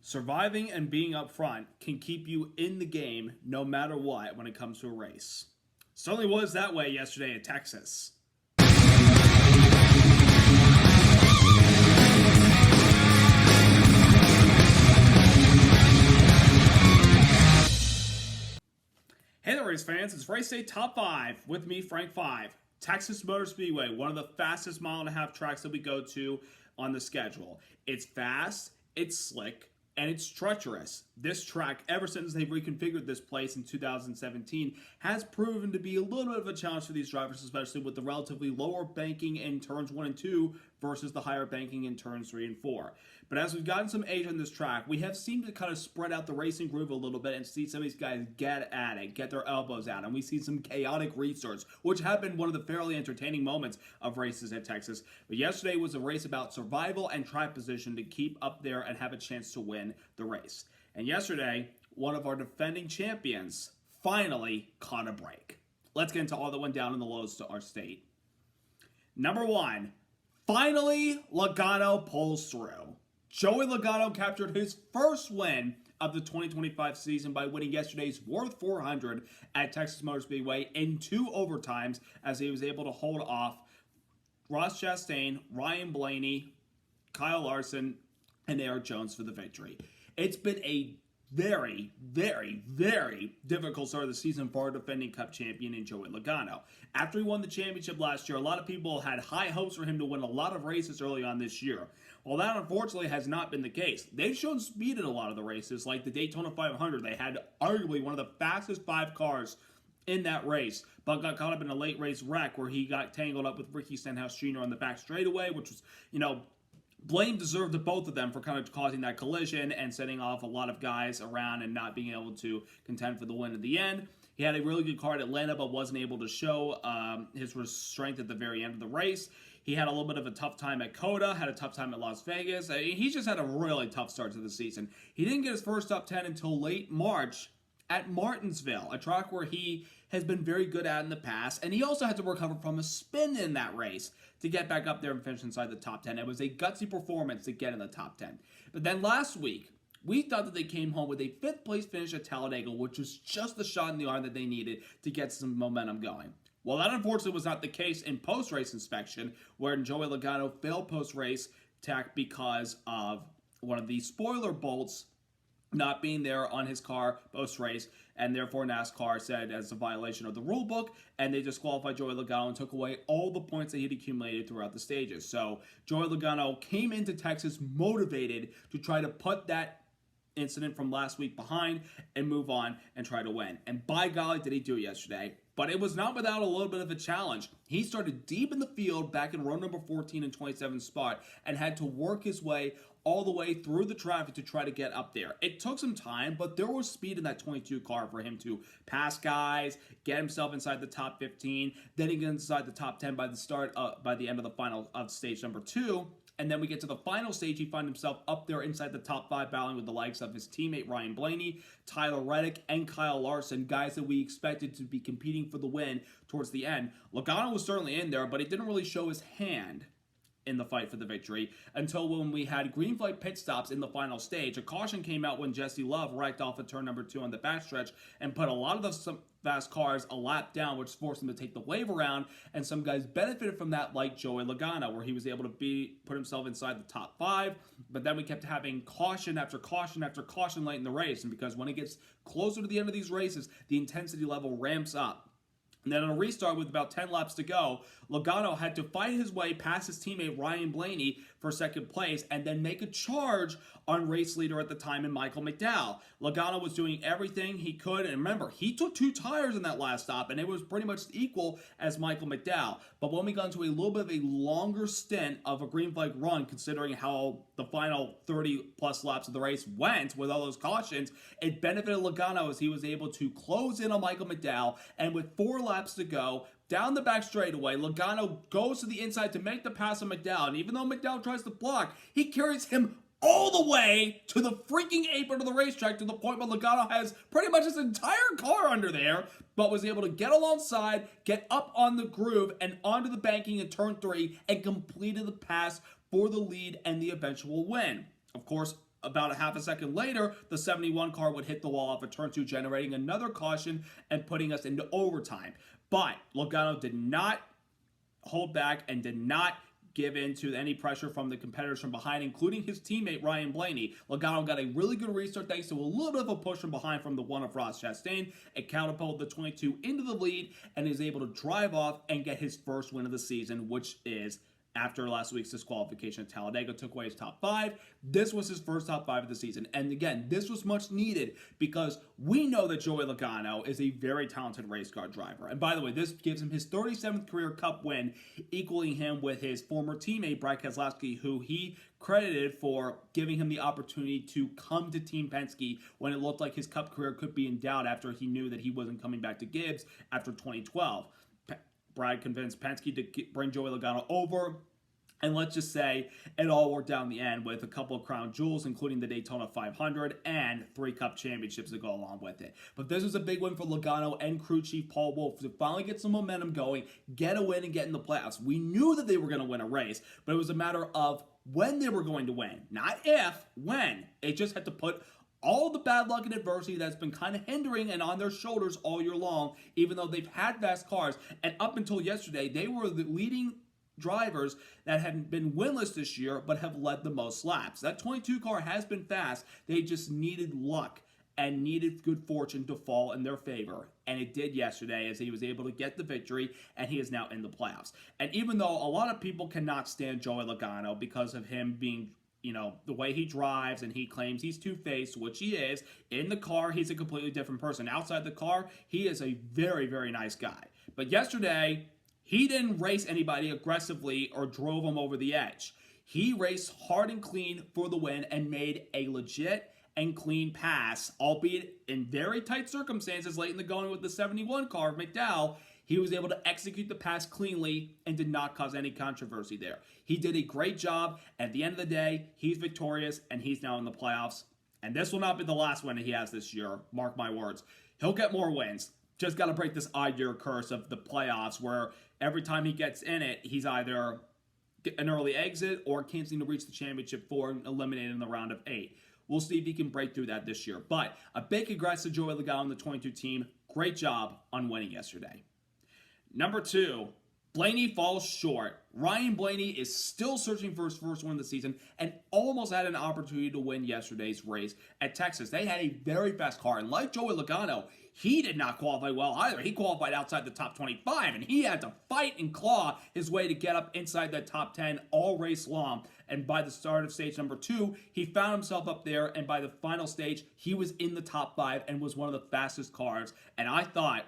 Surviving and being up front can keep you in the game no matter what when it comes to a race. Certainly was that way yesterday at Texas. Hey there, race fans. It's Race Day Top 5 with me, Frank 5. Texas Motor Speedway, one of the fastest mile-and-a-half tracks that we go to on the schedule. It's fast, it's slick, and it's treacherous. This track, ever since they've reconfigured this place in 2017, has proven to be a little bit of a challenge for these drivers, especially with the relatively lower banking in turns 1 and 2 versus the higher banking in turns 3 and 4. But as we've gotten some age on this track, we have seemed to kind of spread out the racing groove a little bit and see some of these guys get at it, get their elbows out, and we see some chaotic restarts, which have been one of the fairly entertaining moments of races at Texas. But yesterday was a race about survival and track position to keep up there and have a chance to win the race. And yesterday, one of our defending champions finally caught a break. Let's get into all that went down in the lows to our state. Number 1, finally Logano pulls through. Joey Logano captured his first win of the 2025 season by winning yesterday's Wurth 400 at Texas Motor Speedway in 2 overtimes as he was able to hold off Ross Chastain, Ryan Blaney, Kyle Larson, and Eric Jones for the victory. It's been a very, very, very difficult start of the season for our defending Cup champion in Joey Logano. After he won the championship last year, a lot of people had high hopes for him to win a lot of races early on this year. Well, that unfortunately has not been the case. They've shown speed in a lot of the races, like the Daytona 500. They had arguably one of the fastest 5 cars in that race, but got caught up in a late race wreck where he got tangled up with Ricky Stenhouse Jr. on the back straightaway, which was, blame deserved to both of them for kind of causing that collision and setting off a lot of guys around and not being able to contend for the win at the end. He had a really good car at Atlanta, but wasn't able to show his strength at the very end of the race. He had a little bit of a tough time at Coda, had a tough time at Las Vegas. He just had a really tough start to the season. He didn't get his first top 10 until late March at Martinsville, a track where he has been very good at in the past, and he also had to recover from a spin in that race to get back up there and finish inside the top 10. It was a gutsy performance to get in the top 10. But then last week, we thought that they came home with a 5th place finish at Talladega, which was just the shot in the arm that they needed to get some momentum going. Well, that unfortunately was not the case in post-race inspection, where Joey Logano failed post-race tech because of one of the spoiler bolts not being there on his car post-race, and therefore NASCAR said as a violation of the rule book, and they disqualified Joey Logano and took away all the points that he'd accumulated throughout the stages. So Joey Logano came into Texas motivated to try to put that incident from last week behind and move on and try to win. And by golly, did he do it yesterday. But it was not without a little bit of a challenge. He started deep in the field back in row number 14 and 27 spot and had to work his way all the way through the traffic to try to get up there. It took some time, but there was speed in that 22 car for him to pass guys, get himself inside the top 15, then he gets inside the top 10 by the end of the final of stage number 2. And then we get to the final stage, he finds himself up there inside the top 5, battling with the likes of his teammate Ryan Blaney, Tyler Reddick, and Kyle Larson, guys that we expected to be competing for the win towards the end. Logano was certainly in there, but he didn't really show his hand in the fight for the victory until when we had green flag pit stops in the final stage. A caution came out when Jesse Love wrecked off at turn number 2 on the backstretch and put a lot of the fast cars a lap down, which forced him to take the wave around, and some guys benefited from that, like Joey Logano, where he was able to put himself inside the top 5, but then we kept having caution after caution after caution late in the race, and because when it gets closer to the end of these races, the intensity level ramps up. And then on a restart with about 10 laps to go, Logano had to fight his way past his teammate Ryan Blaney for second place and then make a charge on race leader at the time in Michael McDowell. Logano was doing everything he could, and remember, he took 2 tires in that last stop, and it was pretty much equal as Michael McDowell. But when we got into a little bit of a longer stint of a green flag run, considering how the final 30-plus laps of the race went with all those cautions, it benefited Logano as he was able to close in on Michael McDowell, and with 4 laps to go, down the back straightaway, Logano goes to the inside to make the pass on McDowell, and even though McDowell tries to block, he carries him all the way to the freaking apron of the racetrack, to the point where Logano has pretty much his entire car under there, but was able to get alongside, get up on the groove, and onto the banking in turn 3, and completed the pass for the lead and the eventual win. Of course, about a half a second later, the 71 car would hit the wall off of turn 2, generating another caution and putting us into overtime. But Logano did not hold back and did not give in to any pressure from the competitors from behind, including his teammate Ryan Blaney. Logano got a really good restart thanks to a little bit of a push from behind from the one of Ross Chastain. It catapulted the 22 into the lead and is able to drive off and get his first win of the season, which is, after last week's disqualification at Talladega took away his top 5, this was his first top 5 of the season. And again, this was much needed because we know that Joey Logano is a very talented race car driver. And by the way, this gives him his 37th career Cup win, equaling him with his former teammate Brad Keselowski, who he credited for giving him the opportunity to come to Team Penske when it looked like his Cup career could be in doubt after he knew that he wasn't coming back to Gibbs after 2012. Brad convinced Penske to bring Joey Logano over, and let's just say it all worked out in the end with a couple of crown jewels, including the Daytona 500 and 3 Cup championships to go along with it. But this was a big win for Logano and crew chief Paul Wurth to finally get some momentum going, get a win, and get in the playoffs. We knew that they were going to win a race, but it was a matter of when they were going to win. Not if, when. They just had to put all the bad luck and adversity that's been kind of hindering and on their shoulders all year long, even though they've had fast cars. And up until yesterday, they were the leading drivers that have been winless this year but have led the most laps. That 22 car has been fast. They just needed luck and needed good fortune to fall in their favor. And it did yesterday as he was able to get the victory, and he is now in the playoffs. And even though a lot of people cannot stand Joey Logano because of him being, the way he drives, and he claims he's two-faced, which he is. In the car, he's a completely different person. Outside the car, he is a very, very nice guy. But yesterday, he didn't race anybody aggressively or drove them over the edge. He raced hard and clean for the win and made a legit and clean pass, albeit in very tight circumstances late in the going with the 71 car of McDowell. He was able to execute the pass cleanly and did not cause any controversy there. He did a great job. At the end of the day, he's victorious, and he's now in the playoffs. And this will not be the last win he has this year. Mark my words. He'll get more wins. Just got to break this odd-year curse of the playoffs where every time he gets in it, he's either an early exit or can't seem to reach the championship for and eliminated in the round of 8. We'll see if he can break through that this year. But a big congrats to Joey Logano and the 22 team. Great job on winning yesterday. Number 2, Blaney falls short. Ryan Blaney is still searching for his first win of the season and almost had an opportunity to win yesterday's race at Texas. They had a very fast car, and like Joey Logano, he did not qualify well either. He qualified outside the top 25, and he had to fight and claw his way to get up inside that top 10 all race long. And by the start of stage number 2, he found himself up there, and by the final stage, he was in the top 5 and was one of the fastest cars. And I thought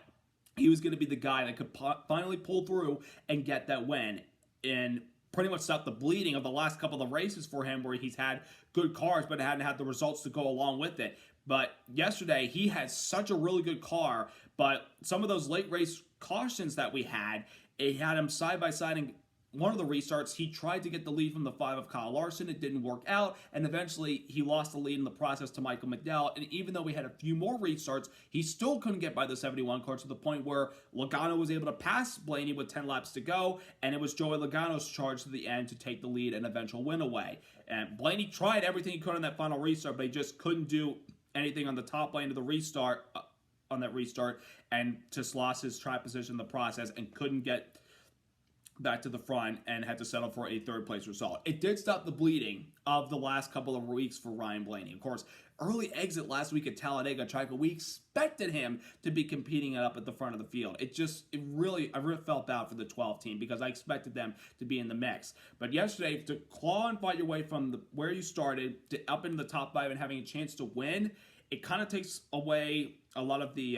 he was going to be the guy that could finally pull through and get that win and pretty much stop the bleeding of the last couple of races for him where he's had good cars but hadn't had the results to go along with it. But yesterday, he had such a really good car, but some of those late race cautions that we had, it had him side by side in one of the restarts. He tried to get the lead from the 5 of Kyle Larson. It didn't work out, and eventually he lost the lead in the process to Michael McDowell. And even though we had a few more restarts, he still couldn't get by the 71 car to the point where Logano was able to pass Blaney with 10 laps to go, and it was Joey Logano's charge to the end to take the lead and eventual win away. And Blaney tried everything he could on that final restart, but he just couldn't do anything on the top lane of the restart, and just lost his track position in the process and couldn't get back to the front and had to settle for a third place result. It did stop the bleeding of the last couple of weeks for Ryan Blaney. Of course, early exit last week at Talladega track, we expected him to be competing up at the front of the field. I really felt bad for the 12 team because I expected them to be in the mix. But yesterday, to claw and fight your way from where you started to up into the top 5 and having a chance to win, it kind of takes away a lot of the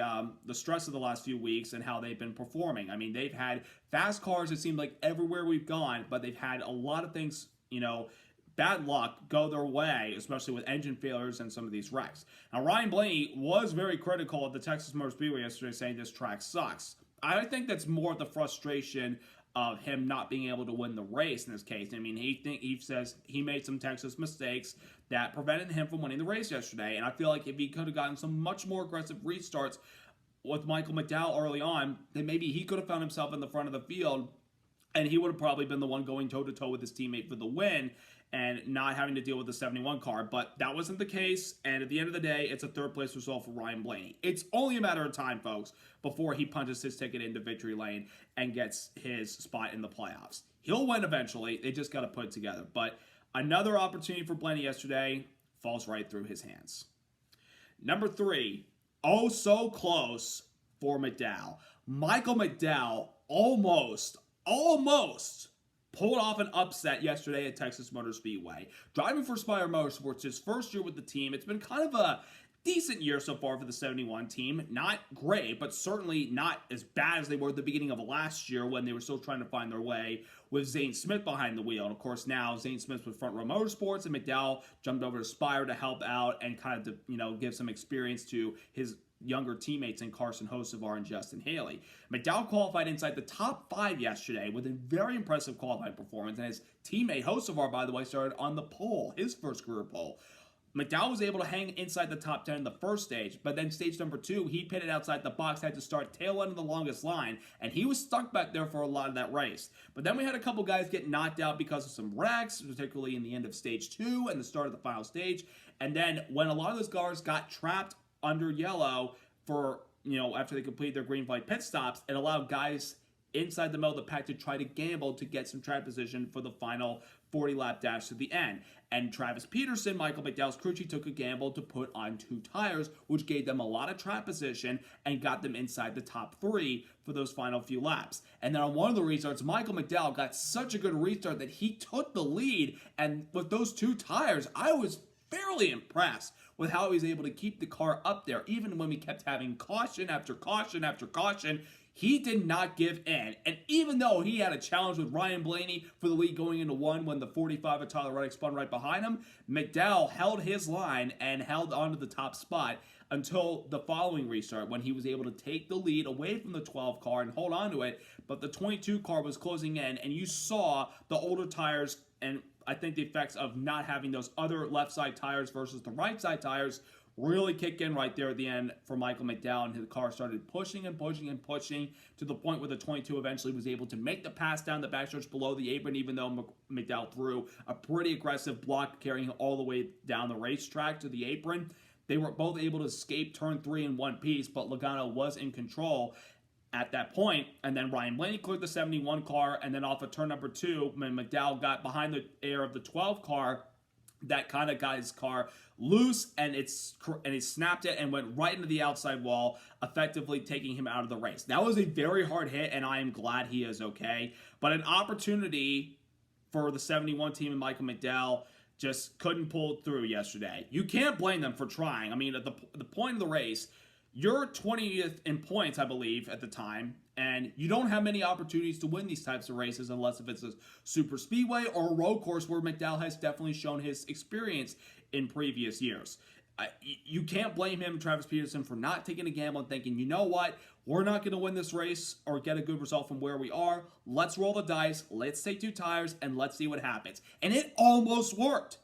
stress of the last few weeks and how they've been performing. I mean, they've had fast cars, it seemed like, everywhere we've gone, but they've had a lot of things, bad luck go their way, especially with engine failures and some of these wrecks. Now, Ryan Blaney was very critical of the Texas Motor Speedway yesterday, saying this track sucks. I think that's more the frustration of him not being able to win the race in this case. I mean, he says he made some Texas mistakes that prevented him from winning the race yesterday. And I feel like if he could have gotten some much more aggressive restarts with Michael McDowell early on, then maybe he could have found himself in the front of the field, and he would have probably been the one going toe-to-toe with his teammate for the win. and not having to deal with the 71 car, but that wasn't the case, and at the end of the day, it's a third place result for Ryan Blaney. It's only a matter of time, folks, before he punches his ticket into victory lane and gets his spot in the playoffs. He'll win eventually, they just got to put it together, but another opportunity for Blaney yesterday falls right through his hands. Number 3, oh so close for McDowell. Michael McDowell almost pulled off an upset yesterday at Texas Motor Speedway. Driving for Spire Motorsports, his first year with the team. It's been kind of a decent year so far for the 71 team. Not great, but certainly not as bad as they were at the beginning of last year when they were still trying to find their way with Zane Smith behind the wheel. And of course now Zane Smith with Front Row Motorsports, and McDowell jumped over to Spire to help out and kind of give some experience to his younger teammates in Carson Hocevar and Justin Haley. McDowell qualified inside the top 5 yesterday with a very impressive qualifying performance, and his teammate Hocevar, by the way, started on the pole, his first career pole. McDowell was able to hang inside the top 10 in the first stage, but then stage number 2, he pitted outside the box, had to start tail end of the longest line, and he was stuck back there for a lot of that race. But then we had a couple guys get knocked out because of some wrecks, particularly in the end of stage 2 and the start of the final stage. And then when a lot of those cars got trapped under yellow for, after they completed their green flag pit stops, it allowed guys inside the middle of the pack to try to gamble to get some track position for the final 40-lap dash to the end. And Travis Peterson, Michael McDowell's crew chief, took a gamble to put on 2 tires, which gave them a lot of track position and got them inside the top 3 for those final few laps. And then on one of the restarts, Michael McDowell got such a good restart that he took the lead, and with those 2 tires, I was fairly impressed with how he was able to keep the car up there. Even when we kept having caution after caution after caution, he did not give in. And even though he had a challenge with Ryan Blaney for the lead going into 1 when the 45 of Tyler Reddick spun right behind him, McDowell held his line and held on to the top spot until the following restart, when he was able to take the lead away from the 12 car and hold on to it. But the 22 car was closing in, and you saw the older tires, and I think the effects of not having those other left side tires versus the right side tires really kick in right there at the end for Michael McDowell, and his car started pushing and pushing and pushing to the point where the 22 eventually was able to make the pass down the backstretch below the apron, even though McDowell threw a pretty aggressive block carrying him all the way down the racetrack to the apron. They were both able to escape turn 3 in one piece, but Logano was in control at that point. And then Ryan Blaney cleared the 71 car, and then off of turn number 2, when McDowell got behind the air of the 12 car, that kind of got his car loose, and he snapped it and went right into the outside wall, effectively taking him out of the race. That was a very hard hit, and I am glad he is okay. But an opportunity for the 71 team and Michael McDowell just couldn't pull through yesterday. You can't blame them for trying. I mean, at the point of the race, you're 20th in points, I believe, at the time, and you don't have many opportunities to win these types of races unless if it's a super speedway or a road course, where McDowell has definitely shown his experience in previous years. You can't blame him, Travis Peterson, for not taking a gamble and thinking, you know what, we're not going to win this race or get a good result from where we are. Let's roll the dice, let's take 2 tires, and let's see what happens. And it almost worked.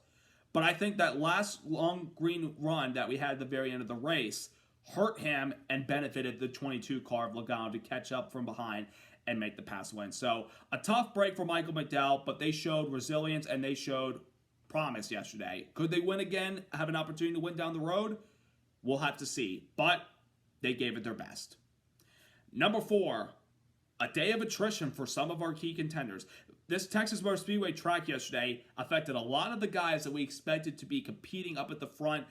But I think that last long green run that we had at the very end of the race hurt him and benefited the 22 car of Logano to catch up from behind and make the pass win. So a tough break for Michael McDowell, but they showed resilience and they showed promise yesterday. Could they win again, have an opportunity to win down the road? We'll have to see, but they gave it their best. Number 4, a day of attrition for some of our key contenders. This Texas Motor Speedway track yesterday affected a lot of the guys that we expected to be competing up at the front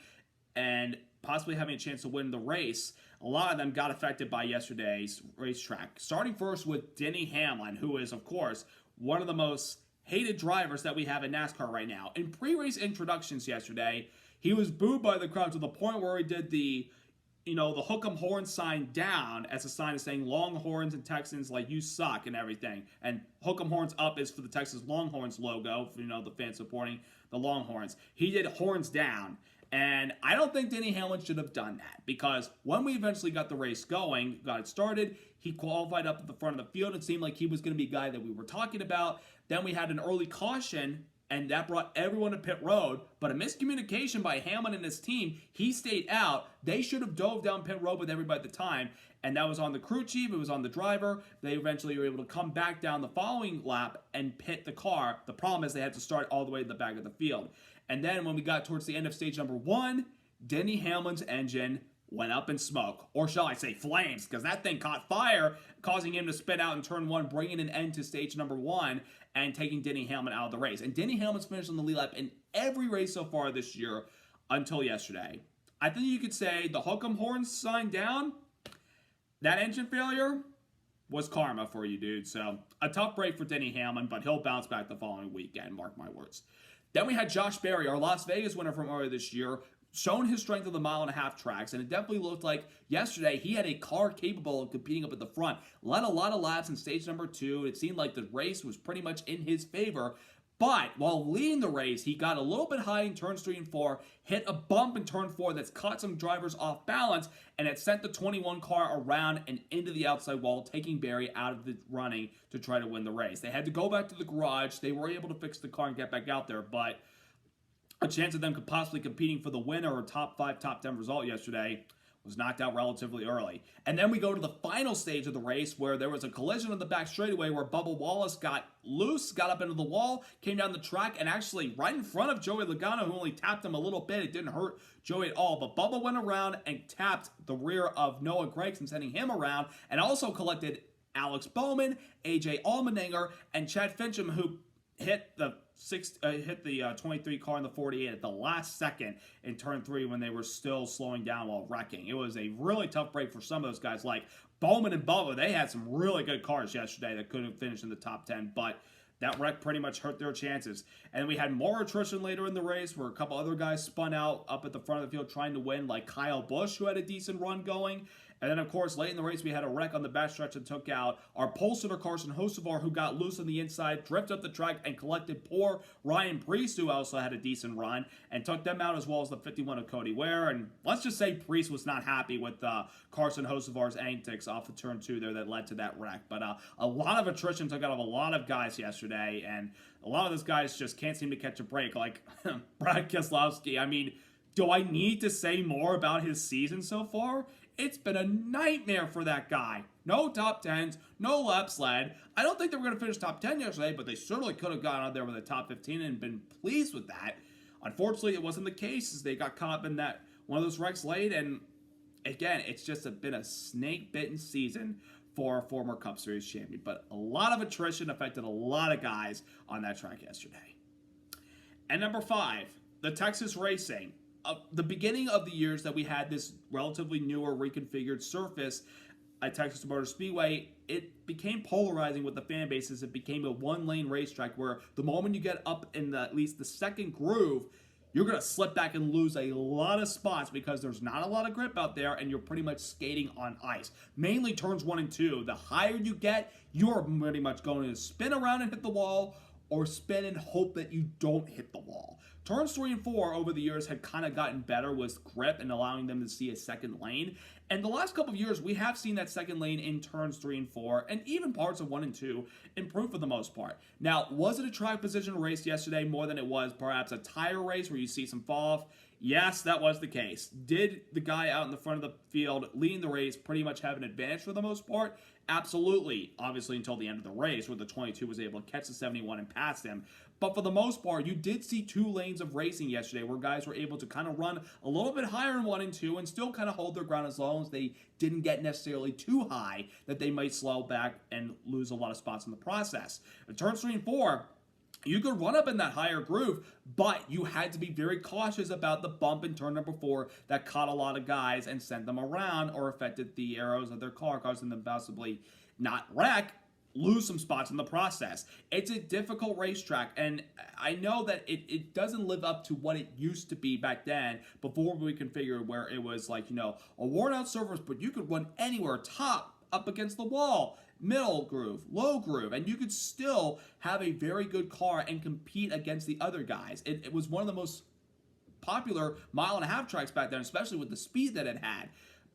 and possibly having a chance to win the race. A lot of them got affected by yesterday's racetrack. Starting first with Denny Hamlin, who is, of course, one of the most hated drivers that we have in NASCAR right now. In pre-race introductions yesterday, he was booed by the crowd to the point where he did the hook 'em horn sign down as a sign of saying Longhorns and Texans, like, you suck and everything. And hook 'em horns up is for the Texas Longhorns logo, for, the fans supporting the Longhorns. He did horns down. And I don't think Denny Hamlin should have done that, because when we eventually got the race going, got it started, he qualified up at the front of the field. It seemed like he was going to be a guy that we were talking about. Then we had an early caution and that brought everyone to pit road, but a miscommunication by Hamlin and his team. He stayed out. They should have dove down pit road with everybody at the time, and that was on the crew chief, it was on the driver. They eventually were able to come back down the following lap and pit the car. The problem is they had to start all the way to the back of the field. And then when we got towards the end of stage number 1, Denny Hamlin's engine went up in smoke, or shall I say flames, because that thing caught fire, causing him to spin out in turn 1, bringing an end to stage number 1, and taking Denny Hamlin out of the race. And Denny Hamlin's finished on the lead lap in every race so far this year until yesterday. I think you could say the hook'em horns sign down. That engine failure was karma for you, dude. So a tough break for Denny Hamlin, but he'll bounce back the following weekend, mark my words. Then we had Josh Berry, our Las Vegas winner from earlier this year, shown his strength of the mile-and-a-half tracks, and it definitely looked like yesterday he had a car capable of competing up at the front. Led a lot of laps in stage number 2. It seemed like the race was pretty much in his favor, but while leading the race, he got a little bit high in turns 3 and 4, hit a bump in turn 4 that's caught some drivers off balance, and it sent the 21 car around and into the outside wall, taking Berry out of the running to try to win the race. They had to go back to the garage. They were able to fix the car and get back out there, but a chance of them could possibly competing for the winner or top 5, top 10 result yesterday was knocked out relatively early. And then we go to the final stage of the race where there was a collision on the back straightaway where Bubba Wallace got loose, got up into the wall, came down the track, and actually right in front of Joey Logano, who only tapped him a little bit. It didn't hurt Joey at all, but Bubba went around and tapped the rear of Noah Gragson, sending him around, and also collected Alex Bowman, AJ Allmendinger, and Chad Fincham, who hit the 23 car in the 48 at the last second in turn 3 when they were still slowing down while wrecking. It was a really tough break for some of those guys like Bowman and Bubba. They had some really good cars yesterday that couldn't finish in the top 10, but that wreck pretty much hurt their chances. And we had more attrition later in the race where a couple other guys spun out up at the front of the field trying to win, like Kyle Busch, who had a decent run going. And then, of course, late in the race, we had a wreck on the backstretch that took out our pole sitter, Carson Hocevar, who got loose on the inside, drifted up the track, and collected poor Ryan Preece, who also had a decent run, and took them out as well as the 51 of Cody Ware. And let's just say Preece was not happy with Carson Hocevar's antics off of turn 2 there that led to that wreck. But a lot of attrition took out of a lot of guys yesterday, and a lot of those guys just can't seem to catch a break, like Brad Keselowski. I mean, do I need to say more about his season so far? It's been a nightmare for that guy. No top 10s, no laps led. I don't think they were going to finish top 10 yesterday, but they certainly could have gotten out there with a top 15 and been pleased with that. Unfortunately, it wasn't the case as they got caught up in that one of those wrecks late. And again, it's just been a snake-bitten season for a former Cup Series champion. But a lot of attrition affected a lot of guys on that track yesterday. And number 5, the Texas Racing. The beginning of the years that we had this relatively newer reconfigured surface at Texas Motor Speedway, it became polarizing with the fan bases. It became a one-lane racetrack where the moment you get up in at least the second groove, you're going to slip back and lose a lot of spots because there's not a lot of grip out there and you're pretty much skating on ice. Mainly turns 1 and 2. The higher you get, you're pretty much going to spin around and hit the wall or spin and hope that you don't hit the wall. Turns 3 and 4 over the years had kind of gotten better with grip and allowing them to see a second lane. And the last couple of years, we have seen that second lane in turns 3 and 4, and even parts of 1 and 2, improve for the most part. Now, was it a track position race yesterday more than it was perhaps a tire race where you see some fall off? Yes, that was the case. Did the guy out in the front of the field leading the race pretty much have an advantage for the most part? Absolutely. Obviously, until the end of the race where the 22 was able to catch the 71 and pass him. But for the most part, you did see 2 lanes of racing yesterday where guys were able to kind of run a little bit higher in 1 and 2 and still kind of hold their ground as long as they didn't get necessarily too high that they might slow back and lose a lot of spots in the process. In turns 3 and 4, you could run up in that higher groove, but you had to be very cautious about the bump in turn number 4 that caught a lot of guys and sent them around or affected the arrows of their car, causing them possibly not wreck, lose some spots in the process. It's a difficult racetrack, and I know that it doesn't live up to what it used to be back then before we configured where it was like, a worn out surface, but you could run anywhere, top, up against the wall, middle groove, low groove, and you could still have a very good car and compete against the other guys. It was one of the most popular mile-and-a-half tracks back then, especially with the speed that it had.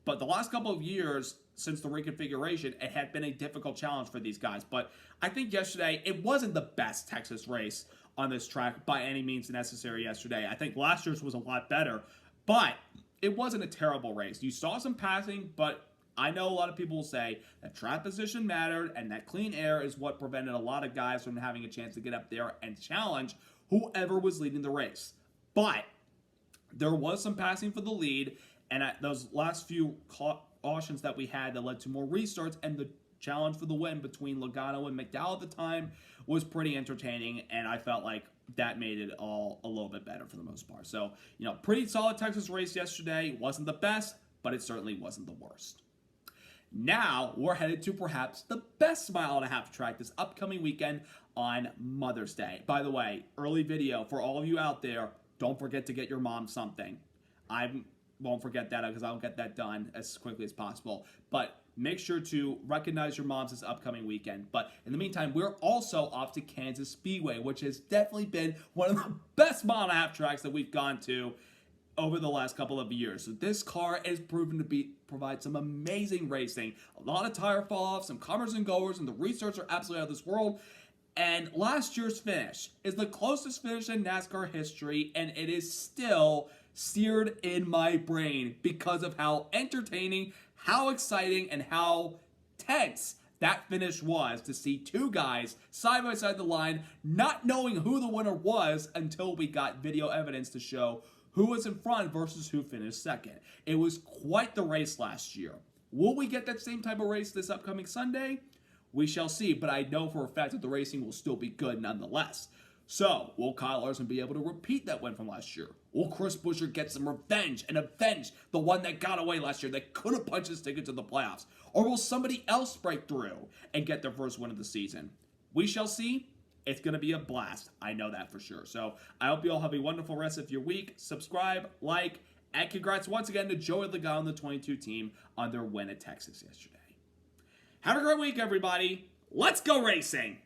But the last couple of years, since the reconfiguration, it had been a difficult challenge for these guys. But I think yesterday, it wasn't the best Texas race on this track by any means necessary yesterday. I think last year's was a lot better, but it wasn't a terrible race. You saw some passing, but I know a lot of people will say that track position mattered and that clean air is what prevented a lot of guys from having a chance to get up there and challenge whoever was leading the race. But there was some passing for the lead, and at those last few cautions that we had that led to more restarts, and the challenge for the win between Logano and McDowell at the time was pretty entertaining, and I felt like that made it all a little bit better for the most part. So, pretty solid Texas race yesterday. Wasn't the best, but it certainly wasn't the worst. Now, we're headed to perhaps the best mile-and-a-half track this upcoming weekend on Mother's Day. By the way, early video for all of you out there, don't forget to get your mom something. I won't forget that because I'll get that done as quickly as possible. But make sure to recognize your moms this upcoming weekend. But in the meantime, we're also off to Kansas Speedway, which has definitely been one of the best mile-and-a-half tracks that we've gone to over the last couple of years. So this car is proven to provide some amazing racing. A lot of tire fall-offs, some comers and goers, and the restarts are absolutely out of this world. And last year's finish is the closest finish in NASCAR history, and it is still seared in my brain because of how entertaining, how exciting, and how tense that finish was to see two guys side by side the line, not knowing who the winner was until we got video evidence to show who was in front versus who finished second. It was quite the race last year. Will we get that same type of race this upcoming Sunday? We shall see, but I know for a fact that the racing will still be good nonetheless. So, will Kyle Larson be able to repeat that win from last year? Will Chris Buescher get some revenge and avenge the one that got away last year that could have punched his ticket to the playoffs? Or will somebody else break through and get their first win of the season? We shall see. It's going to be a blast. I know that for sure. So, I hope you all have a wonderful rest of your week. Subscribe, like, and congrats once again to Joey Logano and the 22 team on their win at Texas yesterday. Have a great week, everybody. Let's go racing!